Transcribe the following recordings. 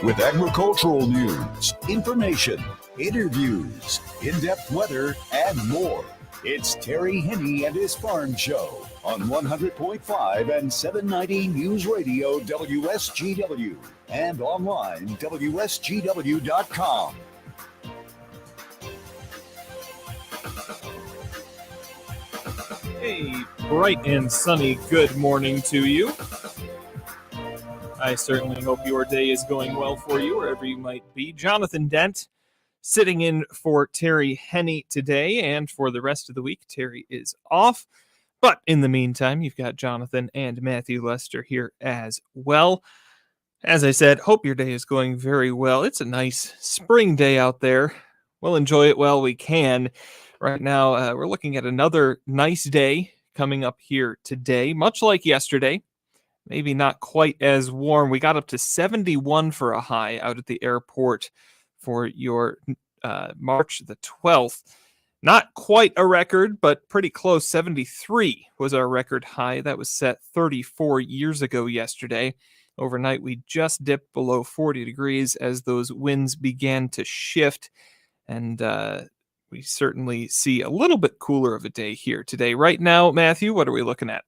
with agricultural news, information, interviews, in-depth weather, and more. It's Terry Henne and his Farm Show on 100.5 and 790 News Radio WSGW and online WSGW.com. A bright and sunny good morning to you. I certainly hope your day is going well for you, wherever you might be. Jonathan Dent sitting in for Terry Henne today, and for the rest of the week, Terry is off. But in the meantime, you've got Jonathan and Matthew Lester here as well. As I said, hope your day is going very well. It's a nice spring day out there. We'll enjoy it while we can. Right now, we're looking at another nice day coming up here today, much like yesterday. Maybe not quite as warm. We got up to 71 for a high out at the airport for your March the 12th. Not quite a record, but pretty close. 73 was our record high. That was set 34 years ago yesterday. Overnight, we just dipped below 40 degrees as those winds began to shift. And we certainly see a little bit cooler of a day here today. Right now, Matthew, what are we looking at?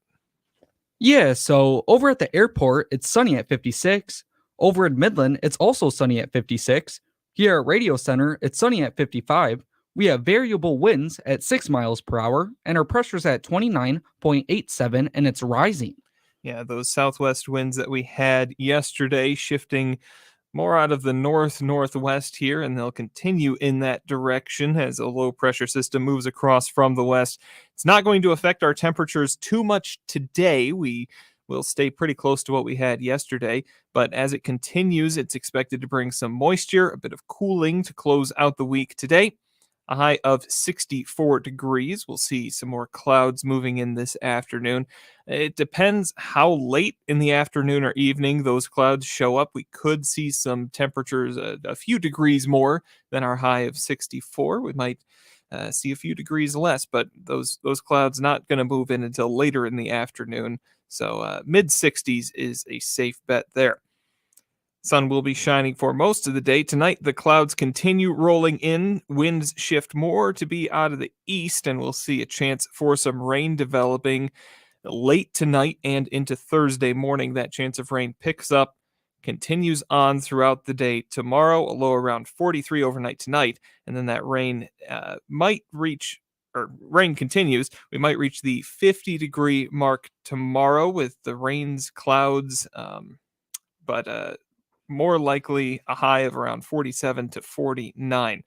Yeah, so over at the airport, it's sunny at 56. Over in Midland, it's also sunny at 56. Here at Radio Center, it's sunny at 55. We have variable winds at 6 miles per hour, and our pressure's at 29.87, and it's rising. Yeah, those southwest winds that we had yesterday shifting more out of the northwest here, and they'll continue in that direction as a low pressure system moves across from the west. It's not going to affect our temperatures too much today. We will stay pretty close to what we had yesterday, but as it continues, it's expected to bring some moisture, a bit of cooling to close out the week today. A high of 64 degrees. We'll see some more clouds moving in this afternoon. It depends how late in the afternoon or evening those clouds show up. We could see some temperatures a few degrees more than our high of 64. We might see a few degrees less, but those clouds not going to move in until later in the afternoon. So mid-60s is a safe bet there. Sun will be shining for most of the day. Tonight, the clouds continue rolling in. Winds shift more to be out of the east, and we'll see a chance for some rain developing late tonight and into Thursday morning. That chance of rain picks up, continues on throughout the day. Tomorrow, a low around 43 overnight tonight, and then that rain rain continues. We might reach the 50-degree mark tomorrow with the rains, clouds, but more likely a high of around 47 to 49.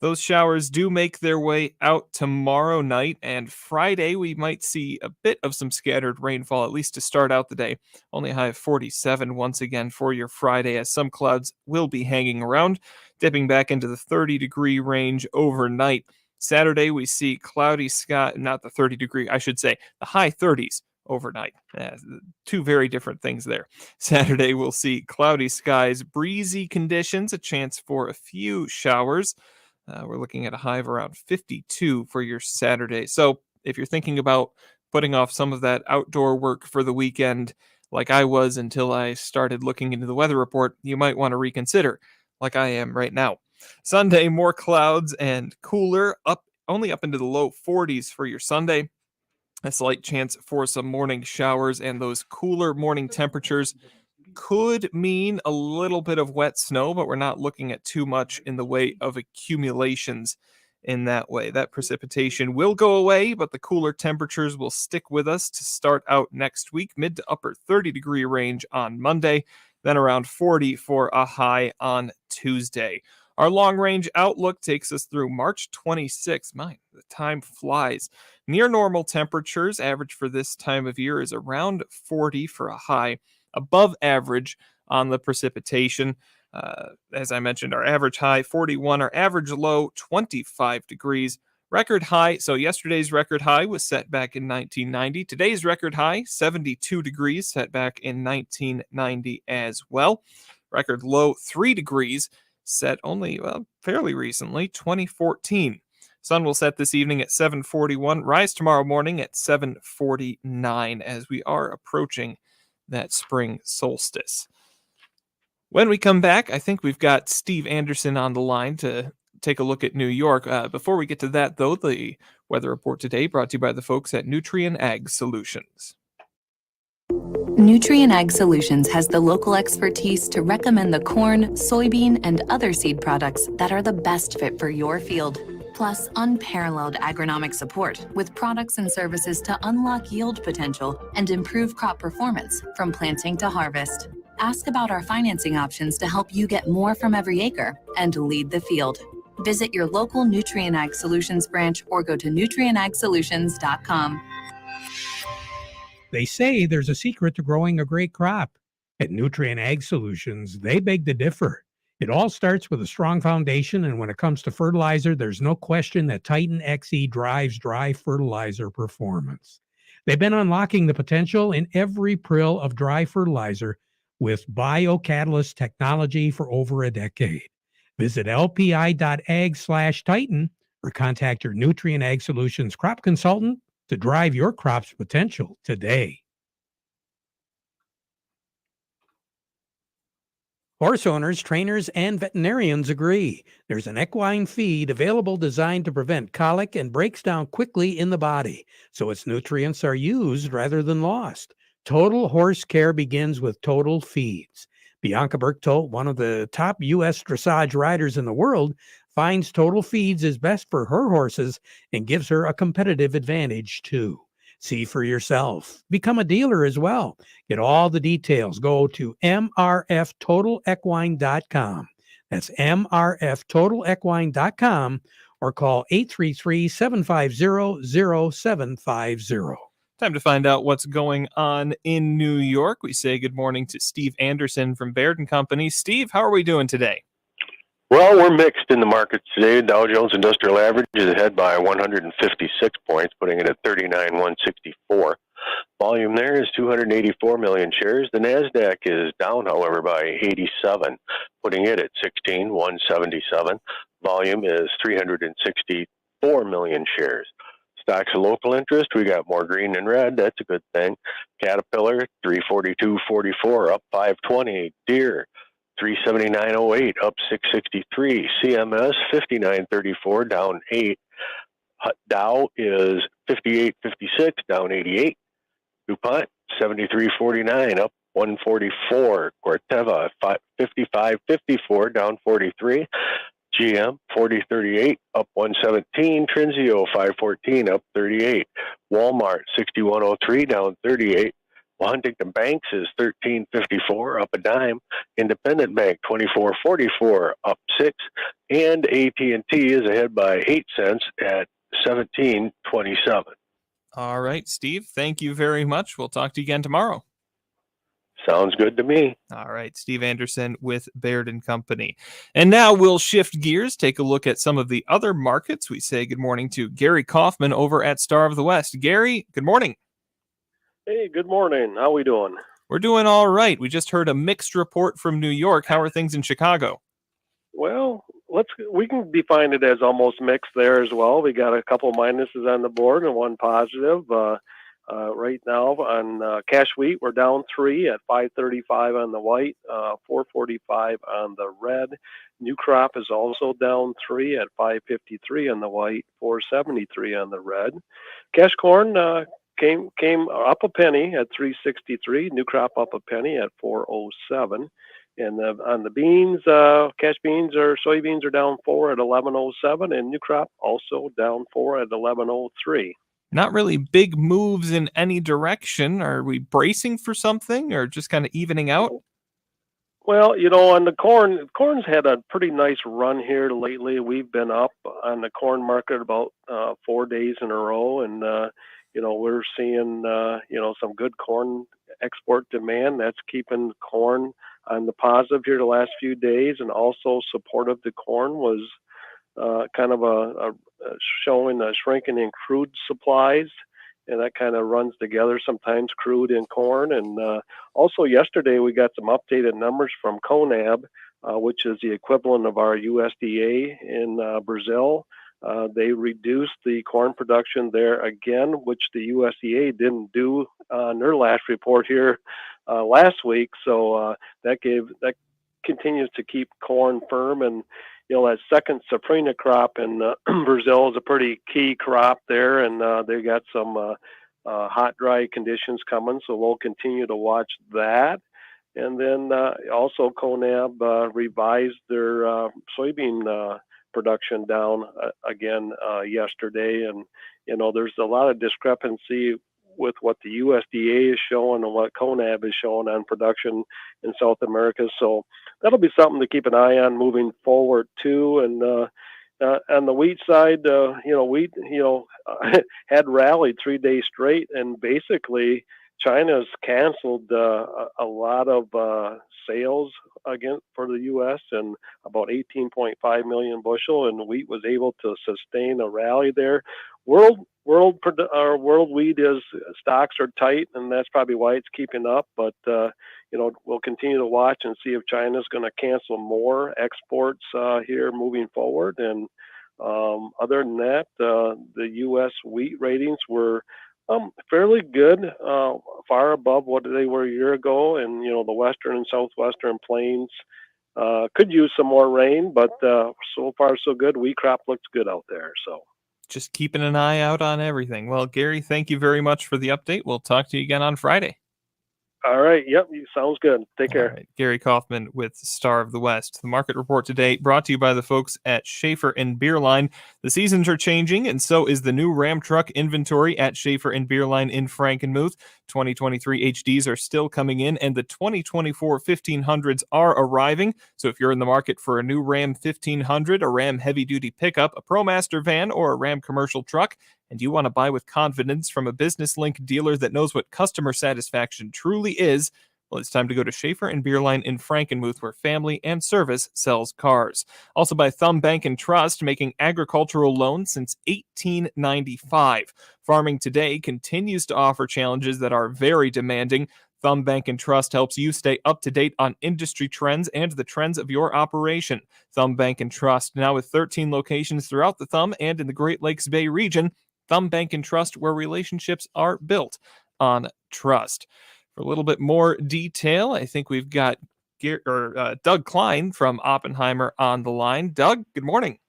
Those showers do make their way out tomorrow night, and Friday we might see a bit of some scattered rainfall, at least to start out the day. Only a high of 47 once again for your Friday, as some clouds will be hanging around, dipping back into the 30-degree range overnight. Saturday we see cloudy sky, not the 30-degree, I should say, the high 30s. Overnight. Two very different things there. Saturday, we'll see cloudy skies, breezy conditions, a chance for a few showers. We're looking at a high of around 52 for your Saturday. So if you're thinking about putting off some of that outdoor work for the weekend, like I was until I started looking into the weather report, you might want to reconsider, like I am right now. Sunday, more clouds and cooler, only up into the low 40s for your Sunday. A slight chance for some morning showers, and those cooler morning temperatures could mean a little bit of wet snow, but we're not looking at too much in the way of accumulations in that way. That precipitation will go away, but the cooler temperatures will stick with us to start out next week. Mid to upper 30-degree range on Monday, then around 40 for a high on Tuesday. Our long-range outlook takes us through March 26th. The time flies. Near normal temperatures, average for this time of year is around 40 for a high. Above average on the precipitation. As I mentioned, our average high, 41. Our average low, 25 degrees. Record high, so yesterday's record high was set back in 1990. Today's record high, 72 degrees, set back in 1990 as well. Record low, 3 degrees. Set only fairly recently, 2014. Sun will set this evening at 7:41, rise tomorrow morning at 7:49 as we are approaching that spring solstice. When we come back, I think we've got Steve Anderson on the line to take a look at New York. Before we get to that, though, the weather report today brought to you by the folks at Nutrient Ag Solutions. Nutrient Ag Solutions has the local expertise to recommend the corn, soybean, and other seed products that are the best fit for your field. Plus, unparalleled agronomic support with products and services to unlock yield potential and improve crop performance from planting to harvest. Ask about our financing options to help you get more from every acre and lead the field. Visit your local Nutrient Ag Solutions branch or go to nutrientagsolutions.com. They say there's a secret to growing a great crop. At Nutrient Ag Solutions, they beg to differ. It all starts with a strong foundation, and when it comes to fertilizer, there's no question that Titan XE drives dry fertilizer performance. They've been unlocking the potential in every prill of dry fertilizer with biocatalyst technology for over a decade. Visit lpi.ag/Titan or contact your Nutrient Ag Solutions crop consultant to drive your crop's potential today. Horse owners, trainers, and veterinarians agree. There's an equine feed available designed to prevent colic and breaks down quickly in the body, so its nutrients are used rather than lost. Total horse care begins with Total Feeds. Bianca Berchtold, one of the top U.S. dressage riders in the world, finds Total Feeds is best for her horses and gives her a competitive advantage too. See for yourself. Become a dealer as well. Get all the details. Go to mrftotalequine.com. That's mrftotalequine.com or call 833-750-0750. Time to find out what's going on in New York. We say good morning to Steve Anderson from Baird & Company. Steve, how are we doing today? Well, we're mixed in the markets today. Dow Jones Industrial Average is ahead by 156 points, putting it at 39,164. Volume there is 284 million shares. The NASDAQ is down, however, by 87, putting it at 16,177. Volume is 364 million shares. Stocks of local interest, we got more green than red. That's a good thing. Caterpillar, 342.44, up 520. Deere, 379.08, up 663. CMS, 59.34, down 8. Dow is 58.56, down 88. DuPont, 73.49, up 144. Corteva, 55.54, down 43. GM, 40.38, up 117. Trinzio, 5.14, up 38. Walmart, 61.03, down 38. Huntington Banks is 13.54, up a dime. Independent Bank, 24.44, up 6. And AT&T is ahead by 8 cents at 17.27. All right, Steve, thank you very much. We'll talk to you again tomorrow. Sounds good to me. All right, Steve Anderson with Baird & Company. And now we'll shift gears, take a look at some of the other markets. We say good morning to Gary Kaufman over at Star of the West. Gary, good morning. Hey, good morning. How we doing? We're doing all right. We just heard a mixed report from New York. How are things in Chicago? Well, we can define it as almost mixed there as well. We got a couple minuses on the board and one positive. Right now on cash wheat, we're down 3 at 535 on the white, 445 on the red. New crop is also down 3 at 553 on the white, 473 on the red. Cash corn came up a penny at 363. New crop up a penny at 407. And on the beans, cash beans or soybeans are down 4 at 1107, and new crop also down 4 at 1103. Not really big moves in any direction. Are we bracing for something or just kind of evening out? Well, on the corn's had a pretty nice run here lately. We've been up on the corn market about 4 days in a row, and we're seeing some good corn export demand. That's keeping corn on the positive here the last few days, and also supportive to corn was kind of a showing a shrinking in crude supplies, and that kind of runs together sometimes, crude and corn. And also yesterday we got some updated numbers from CONAB, which is the equivalent of our USDA in Brazil. They reduced the corn production there again, which the USDA didn't do on their last report here last week. So that continues to keep corn firm. And that second safrinha crop in Brazil is a pretty key crop there, and they got some hot, dry conditions coming, so we'll continue to watch that. And then also CONAB revised their soybean production down again yesterday, and there's a lot of discrepancy with what the USDA is showing and what CONAB is showing on production in South America. So that'll be something to keep an eye on moving forward too. And on the wheat side, wheat, had rallied 3 days straight, and basically China's canceled a lot of sales again for the U.S. and about 18.5 million bushel, and wheat was able to sustain a rally there. World wheat stocks are tight, and that's probably why it's keeping up. But we'll continue to watch and see if China's going to cancel more exports here moving forward. And other than that, the U.S. wheat ratings were fairly good, far above what they were a year ago. And the western and southwestern plains could use some more rain, but so far so good. Wheat crop looks good out there. So just keeping an eye out on everything. Well, Gary, thank you very much for the update. We'll talk to you again on Friday. All right. Yep. Sounds good. Take care. All right. Gary Kaufman with Star of the West. The market report today brought to you by the folks at Schaefer and Beerline. The seasons are changing, and so is the new Ram truck inventory at Schaefer and Beerline in Frankenmuth. 2023 HDs are still coming in, and the 2024 1500s are arriving. So if you're in the market for a new Ram 1500, a Ram heavy-duty pickup, a ProMaster van, or a Ram commercial truck, and you want to buy with confidence from a Business Link dealer that knows what customer satisfaction truly is, well, it's time to go to Schaefer and Beerline in Frankenmuth, where family and service sells cars. Also by Thumb Bank and Trust, making agricultural loans since 1895. Farming today continues to offer challenges that are very demanding. Thumb Bank and Trust helps you stay up to date on industry trends and the trends of your operation. Thumb Bank and Trust, now with 13 locations throughout the Thumb and in the Great Lakes Bay region. Thumb Bank and Trust, where relationships are built on trust. For a little bit more detail, I think we've got Doug Klein from Oppenheimer on the line. Doug, good morning.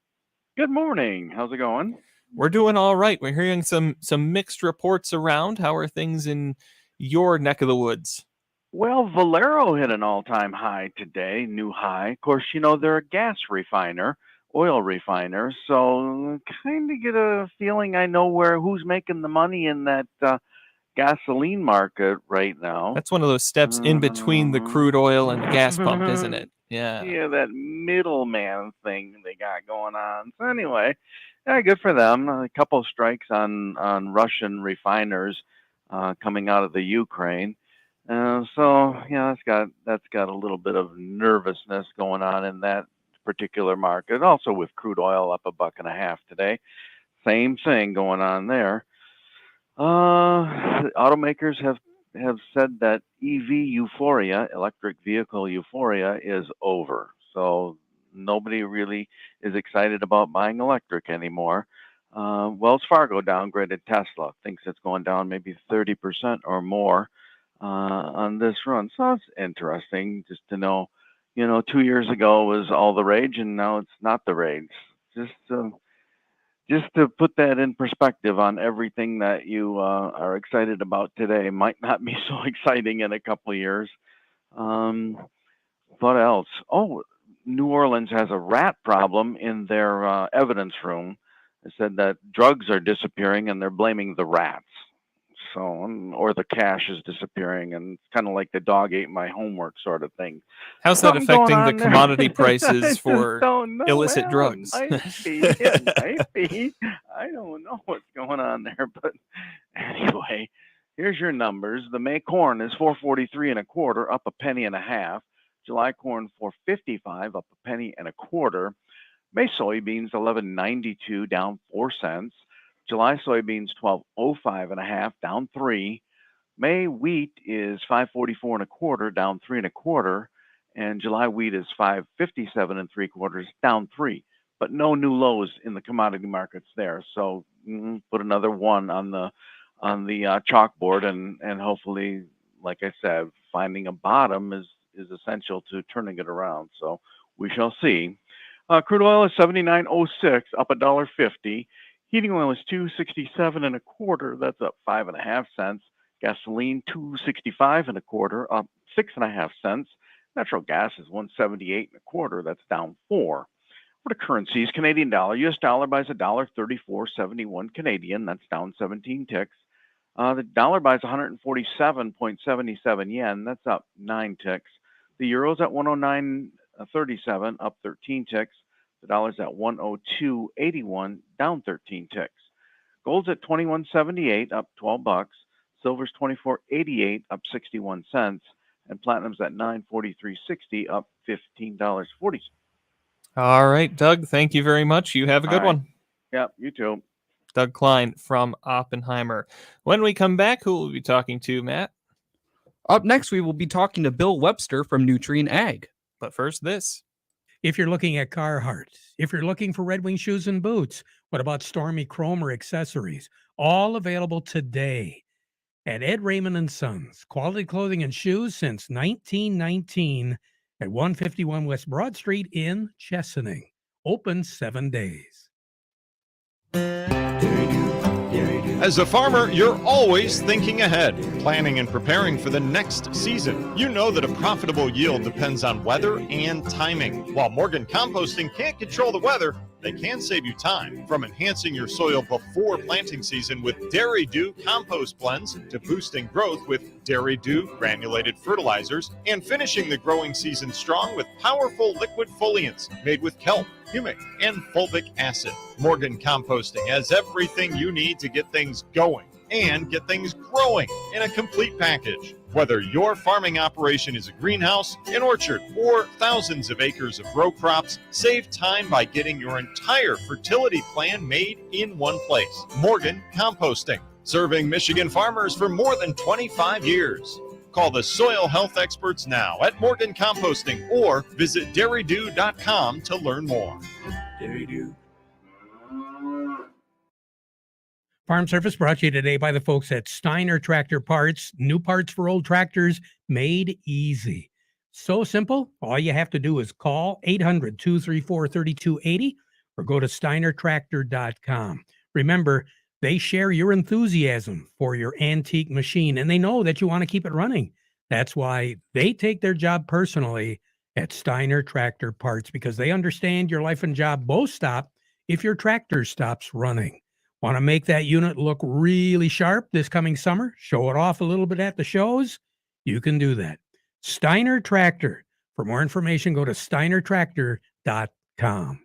Good morning. How's it going? We're doing all right. We're hearing some mixed reports around. How are things in your neck of the woods? Well, Valero hit an all-time high today, new high. Of course, they're a gas refiner, oil refiner, so kind of get a feeling I know who's making the money in that gasoline market right now. That's one of those steps in between the crude oil and the gas pump, isn't it? Yeah. Yeah, that middleman thing they got going on. So anyway, yeah, good for them. A couple of strikes on Russian refiners coming out of the Ukraine. So yeah, that's got a little bit of nervousness going on in that particular market. Also with crude oil up $1.50 today, same thing going on there. Automakers have said that EV euphoria, electric vehicle euphoria, is over. So nobody really is excited about buying electric anymore. Wells Fargo downgraded Tesla, thinks it's going down maybe 30% or more on this run. So it's interesting just to know, 2 years ago was all the rage, and now it's not the rage. Just to put that in perspective on everything that you are excited about today might not be so exciting in a couple of years. What else? Oh, New Orleans has a rat problem in their evidence room. They said that drugs are disappearing and they're blaming the rats. So, or the cash is disappearing, and it's kind of like the dog ate my homework sort of thing. How's that affecting the commodity prices for illicit drugs? It might be. I don't know what's going on there, but anyway, here's your numbers. The May corn is 4.43 1/4, up $0.015. July corn 4.55, up $0.01 1/4. May soybeans 11.92, down 4 cents. July soybeans 12.05 1/2, down 3. May wheat is 5.44 1/4, down 3 1/4, and July wheat is 5.57 3/4, down 3. But no new lows in the commodity markets there. So put another 1 on the chalkboard, and hopefully, like I said, finding a bottom is is essential to turning it around. So we shall see. Crude oil is 79.06, up $1.50. Heating oil is 267 and a quarter. That's up 5.5 cents. Gasoline 265 and a quarter, up 6.5 cents. Natural gas is 178 and a quarter. That's down 4. For the currencies, Canadian dollar, U.S. dollar buys $1.3471 Canadian. That's down 17 ticks. The dollar buys 147.77 yen. That's up 9 ticks. The euro's at 109.37, up 13 ticks. The dollar's at 102.81, down 13 ticks. Gold's at 21.78, up 12 bucks. Silver's 24.88, up 61 cents. And platinum's at 943.60, up $15.40. All right, Doug, thank you very much. You have a good one. Yep, you too. Doug Klein from Oppenheimer. When we come back, who will we be talking to, Matt? Up next, we will be talking to Bill Webster from Nutrien Ag. But first, this. If you're looking at Carhartt, if you're looking for Red Wing shoes and boots, what about Stormy Cromer accessories? All available today at Ed Raymond & Sons. Quality clothing and shoes since 1919 at 151 West Broad Street in Chesaning. Open 7 days. As a farmer, you're always thinking ahead, planning and preparing for the next season. You know that a profitable yield depends on weather and timing. While Morgan Composting can't control the weather, they can save you time. From enhancing your soil before planting season with Dairy Dew compost blends to boosting growth with Dairy Dew granulated fertilizers and finishing the growing season strong with powerful liquid foliants made with kelp, humic, and fulvic acid. Morgan Composting has everything you need to get things going and get things growing in a complete package. Whether your farming operation is a greenhouse, an orchard, or thousands of acres of row crops, save time by getting your entire fertility plan made in one place. Morgan Composting, serving Michigan farmers for more than 25 years. Call the soil health experts now at Morgan Composting or visit dairydew.com to learn more. Dairy Dew. Farm Service brought to you today by the folks at Steiner Tractor Parts. New parts for old tractors made easy. So simple. All you have to do is call 800-234-3280 or go to steinertractor.com. Remember, they share your enthusiasm for your antique machine, and they know that you want to keep it running. That's why they take their job personally at Steiner Tractor Parts, because they understand your life and job both stop if your tractor stops running. Want to make that unit look really sharp this coming summer? Show it off a little bit at the shows? You can do that. Steiner Tractor. For more information, go to steinertractor.com.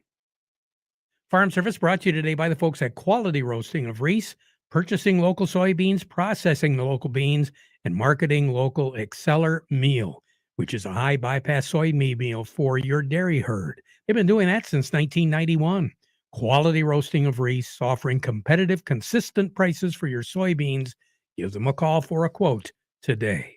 Farm Service brought to you today by the folks at Quality Roasting of Reese, purchasing local soybeans, processing the local beans, and marketing local Exceller meal, which is a high bypass soybean meal for your dairy herd. They've been doing that since 1991. Quality Roasting of Reese, offering competitive, consistent prices for your soybeans. Give them a call for a quote today.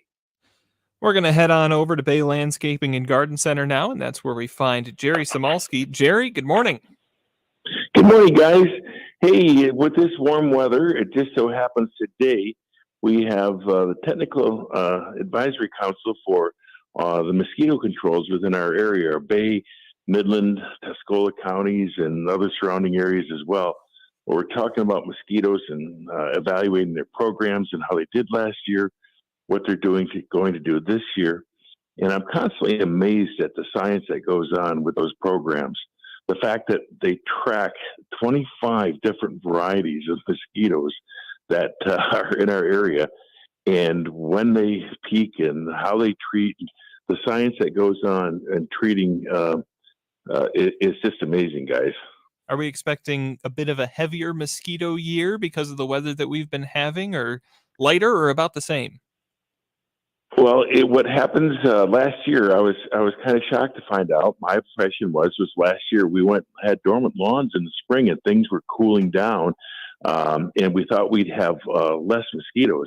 We're going to head on over to Bay Landscaping and Garden Center now, and that's where we find Jerry Samalski. Jerry, good morning. Good morning, guys. Hey, with this warm weather, it just so happens today we have the Technical Advisory Council for the mosquito controls within our area, our Bay, Midland, Tuscola counties, and other surrounding areas as well. We're talking about mosquitoes and evaluating their programs and how they did last year, what they're going to do this year. And I'm constantly amazed at the science that goes on with those programs. The fact that they track 25 different varieties of mosquitoes that are in our area, and when they peak and how they treat, the science that goes on and treating it's just amazing, guys. Are we expecting a bit of a heavier mosquito year because of the weather that we've been having, or lighter, or about the same? Well, what happens last year, I was kind of shocked to find out. My impression was last year we had dormant lawns in the spring and things were cooling down, and we thought we'd have less mosquitoes.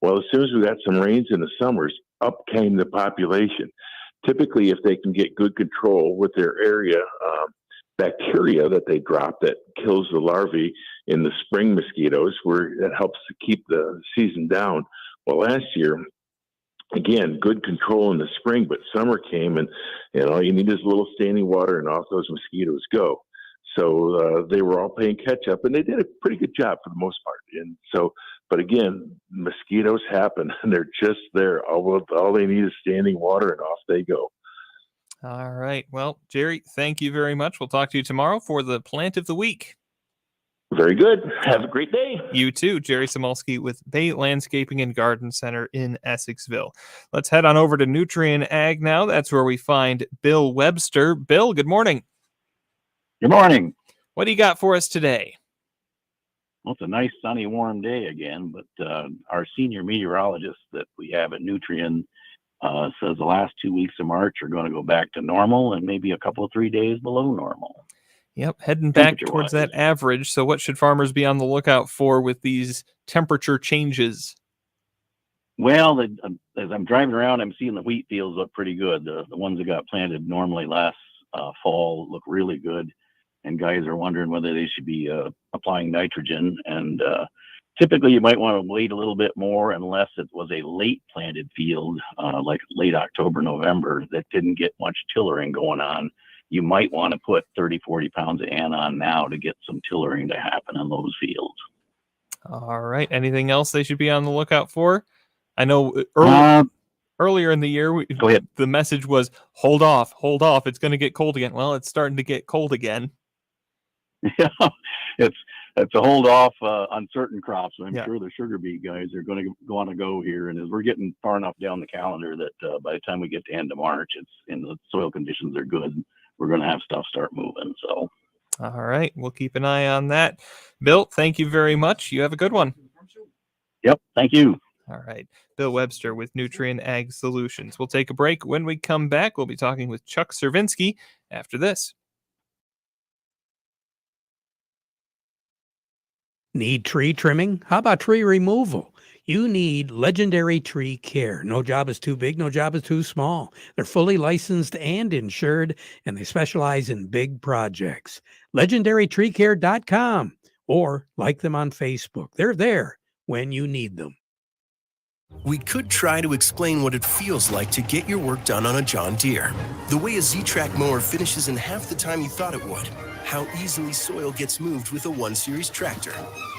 Well, as soon as we got some rains in the summers, up came the population. Typically, if they can get good control with their area bacteria that they drop that kills the larvae in the spring mosquitoes, where it helps to keep the season down. Well, last year, again, good control in the spring, but summer came, and all you need is a little standing water, and off those mosquitoes go. So they were all playing catch up, and they did a pretty good job for the most part. And so, but again, mosquitoes happen, and they're just there. All they need is standing water, and off they go. All right. Well, Jerry, thank you very much. We'll talk to you tomorrow for the plant of the week. Very good. Have a great day. You too, Jerry Samolsky with Bay Landscaping and Garden Center in Essexville. Let's head on over to Nutrien Ag now. That's where we find Bill Webster. Bill, good morning. Good morning. What do you got for us today? Well, it's a nice, sunny, warm day again, but our senior meteorologist that we have at Nutrien says the last 2 weeks of March are going to go back to normal and maybe a couple of 3 days below normal. Yep, heading back towards that average. So what should farmers be on the lookout for with these temperature changes? Well, as I'm driving around, I'm seeing the wheat fields look pretty good. The ones that got planted normally last fall look really good. And guys are wondering whether they should be applying nitrogen. And typically you might want to wait a little bit more unless it was a late planted field, like late October, November, that didn't get much tillering going on. You might want to put 30, 40 pounds of N on now to get some tillering to happen in those fields. All right. Anything else they should be on the lookout for? I know earlier in the year, the message was, hold off. It's going to get cold again. Well, it's starting to get cold again. Yeah, it's a hold off on certain crops. I'm sure the sugar beet guys are going to want to go here. And as we're getting far enough down the calendar that by the time we get to end of March, the soil conditions are good. We're going to have stuff start moving. So, all right, we'll keep an eye on that. Bill, thank you very much. You have a good one. Yep, thank you. All right, Bill Webster with Nutrien Ag Solutions. We'll take a break. When we come back, we'll be talking with Chuck Cervinsky after this. Need tree trimming? How about tree removal? You need Legendary Tree Care. No job is too big, no job is too small. They're fully licensed and insured, and they specialize in big projects. LegendaryTreeCare.com, or like them on Facebook. They're there when you need them. We could try to explain what it feels like to get your work done on a John Deere. The way a Z-Track mower finishes in half the time you thought it would. How easily soil gets moved with a 1 Series tractor.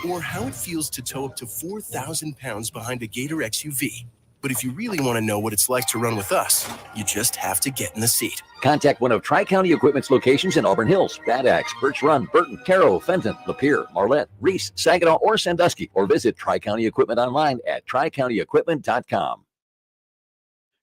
Or how it feels to tow up to 4,000 pounds behind a Gator XUV. But if you really want to know what it's like to run with us, you just have to get in the seat. Contact one of Tri-County Equipment's locations in Auburn Hills, Bad Axe, Birch Run, Burton, Caro, Fenton, Lapeer, Marlette, Reese, Saginaw, or Sandusky, or visit Tri-County Equipment online at tricountyequipment.com.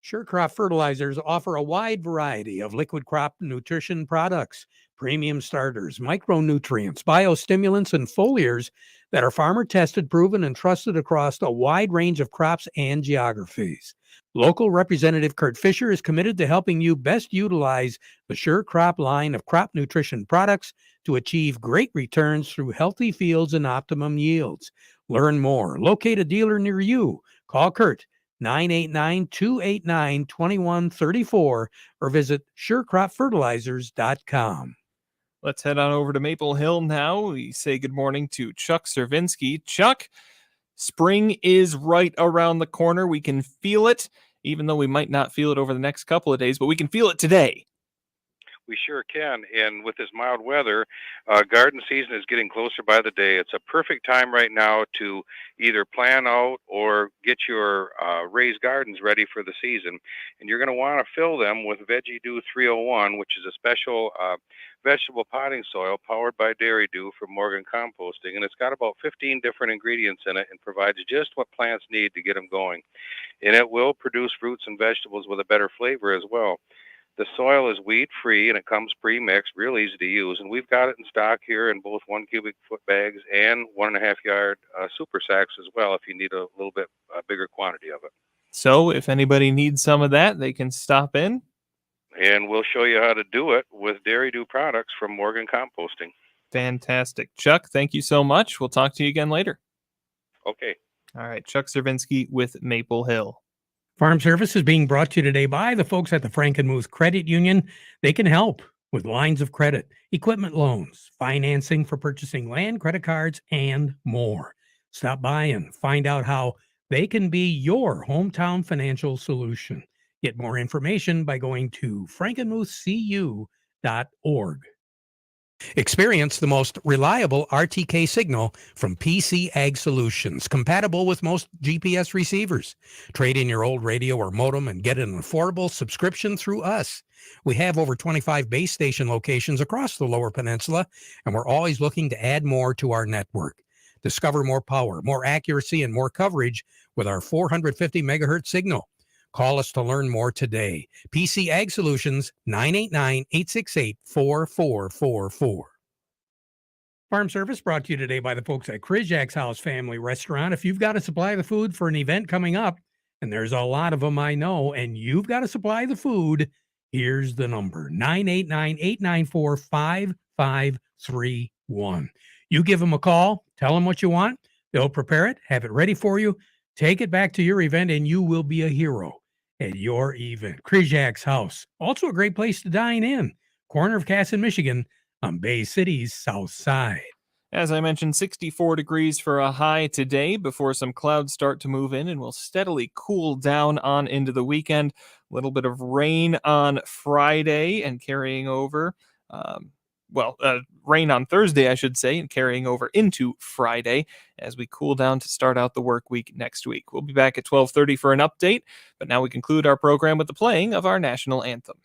Sure Crop Fertilizers offer a wide variety of liquid crop nutrition products, premium starters, micronutrients, biostimulants, and foliars that are farmer tested, proven, and trusted across a wide range of crops and geographies. Local Representative Kurt Fisher is committed to helping you best utilize the Sure Crop line of crop nutrition products to achieve great returns through healthy fields and optimum yields. Learn more. Locate a dealer near you. Call Kurt 989-289-2134 or visit surecropfertilizers.com. Let's head on over to Maple Hill now. We say good morning to Chuck Cervinsky. Chuck, spring is right around the corner. We can feel it, even though we might not feel it over the next couple of days, but we can feel it today. We sure can. And with this mild weather, garden season is getting closer by the day. It's a perfect time right now to either plan out or get your raised gardens ready for the season. And you're going to want to fill them with Veggie Dew 301, which is a special vegetable potting soil powered by Dairy Dew from Morgan Composting. And it's got about 15 different ingredients in it and provides just what plants need to get them going. And it will produce fruits and vegetables with a better flavor as well. The soil is weed-free, and it comes pre-mixed, real easy to use. And we've got it in stock here in both 1 cubic foot bags and 1.5 yard super sacks as well if you need a little bit bigger quantity of it. So if anybody needs some of that, they can stop in. And we'll show you how to do it with Dairy Dew products from Morgan Composting. Fantastic. Chuck, thank you so much. We'll talk to you again later. Okay. All right. Chuck Cervinsky with Maple Hill. Farm Service is being brought to you today by the folks at the Frankenmuth Credit Union. They can help with lines of credit, equipment loans, financing for purchasing land, credit cards, and more. Stop by and find out how They can be your hometown financial solution. Get more information by going to frankenmuthcu.org. Experience the most reliable RTK signal from PC Ag Solutions, compatible with most GPS receivers. Trade in your old radio or modem and get an affordable subscription through us. We have over 25 base station locations across the Lower Peninsula, and we're always looking to add more to our network. Discover more power, more accuracy, and more coverage with our 450 megahertz signal. Call us to learn more today. PC Ag Solutions, 989-868-4444. Farm Service brought to you today by the folks at Krizak's House Family Restaurant. If you've got to supply the food for an event coming up, and there's a lot of them I know, and you've got to supply the food, here's the number, 989-894-5531. You give them a call, tell them what you want, they'll prepare it, have it ready for you, take it back to your event, and you will be a hero at your event. Krizak's House, also a great place to dine in, corner of Cass in Michigan, on Bay City's south side. As I mentioned, 64 degrees for a high today before some clouds start to move in and will steadily cool down on into the weekend. A little bit of rain on Friday and carrying over. Rain on Thursday, I should say, and carrying over into Friday as we cool down to start out the work week next week. We'll be back at 12:30 for an update, but now we conclude our program with the playing of our national anthem.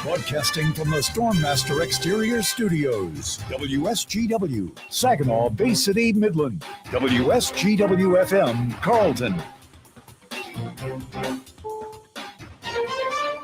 Broadcasting from the Stormmaster Exterior Studios, WSGW, Saginaw, Bay City, Midland, WSGW FM, Carlton.